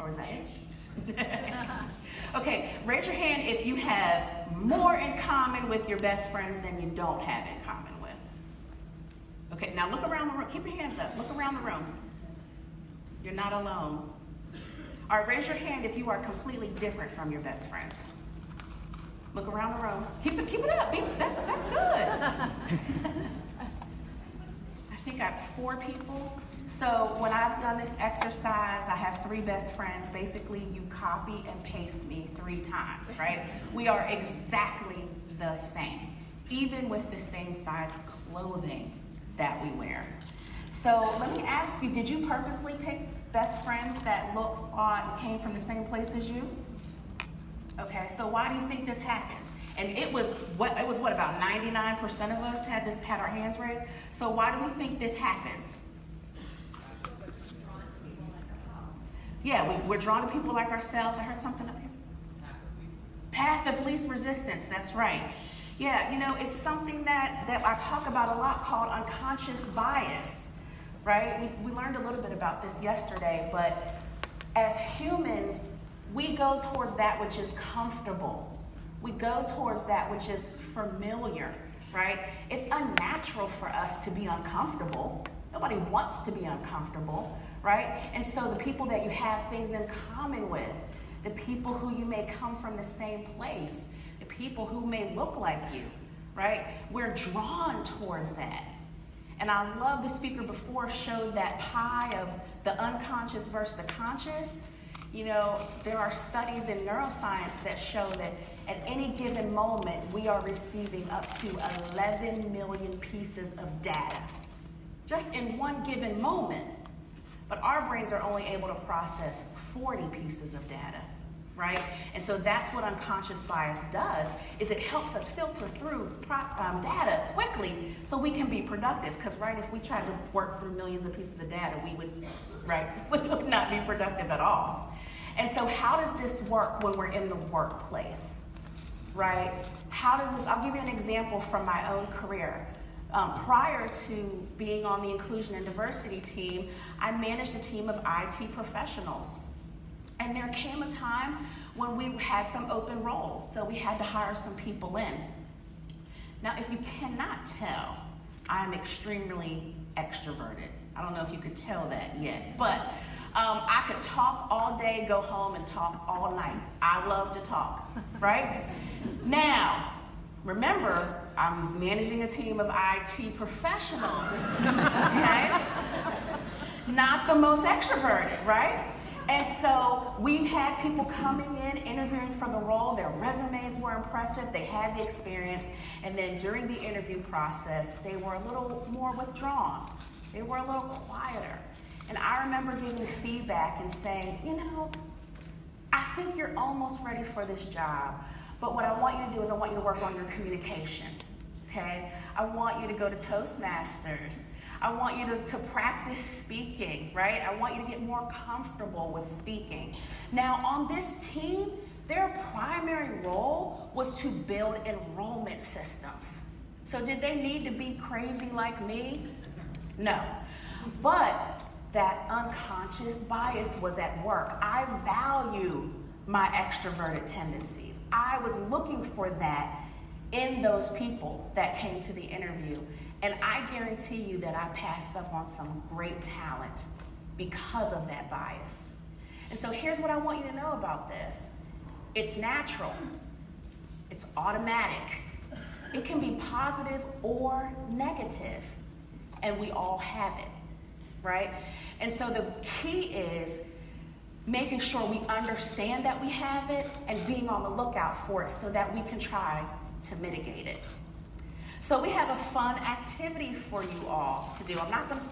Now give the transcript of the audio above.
Or is that it? Okay, raise your hand if you have more in common with your best friends than you don't have in common with. Okay, now look around the room. Keep your hands up. Look around the room. You're not alone. All right, raise your hand if you are completely different from your best friends. Look around the room. Keep it up. That's good. I think I have 4 people. So when I've done this exercise, I have 3 best friends. Basically, you copy and paste me 3 times, right? We are exactly the same, even with the same size clothing that we wear. So let me ask you, did you purposely pick best friends that look, thought, and came from the same place as you? Okay, so why do you think this happens? And it was what about 99% of us had our hands raised. So why do we think this happens? Yeah, we're drawn to people like ourselves. I heard something up here. Path of least resistance, that's right. Yeah, you know, it's something that I talk about a lot called unconscious bias, right? We learned a little bit about this yesterday, but as humans, we go towards that which is comfortable. We go towards that which is familiar, right? It's unnatural for us to be uncomfortable. Nobody wants to be uncomfortable, right? And so the people that you have things in common with, the people who you may come from the same place, the people who may look like you, right? We're drawn towards that. And I love the speaker before showed that pie of the unconscious versus the conscious. You know, there are studies in neuroscience that show that at any given moment, we are receiving up to 11 million pieces of data, just in one given moment. But our brains are only able to process 40 pieces of data, right? And so that's what unconscious bias does, is it helps us filter through data quickly so we can be productive. Because, right, if we tried to work through millions of pieces of data, we would not be productive at all. And so how does this work when we're in the workplace, right? How does this, I'll give you an example from my own career. Prior to being on the inclusion and diversity team, I managed a team of IT professionals. And there came a time when we had some open roles, so we had to hire some people in. Now, if you cannot tell, I'm extremely extroverted. I don't know if you could tell that yet, but I could talk all day, go home and talk all night. I love to talk, right? Now, remember, I was managing a team of IT professionals, okay? Not the most extroverted, right? And so we had people coming in, interviewing for the role. Their resumes were impressive. They had the experience. And then during the interview process, they were a little more withdrawn. They were a little quieter. And I remember giving feedback and saying, you know, I think you're almost ready for this job. But what I want you to do is I want you to work on your communication, okay? I want you to go to Toastmasters. I want you to practice speaking, right? I want you to get more comfortable with speaking. Now, on this team, their primary role was to build enrollment systems. So did they need to be crazy like me? No. But that unconscious bias was at work. I value my extroverted tendencies. I was looking for that in those people that came to the interview. And I guarantee you that I passed up on some great talent because of that bias. And so here's what I want you to know about this. It's natural. It's automatic. It can be positive or negative. And we all have it, right? And so the key is making sure we understand that we have it and being on the lookout for it so that we can try to mitigate it. So we have a fun activity for you all to do. I'm not going to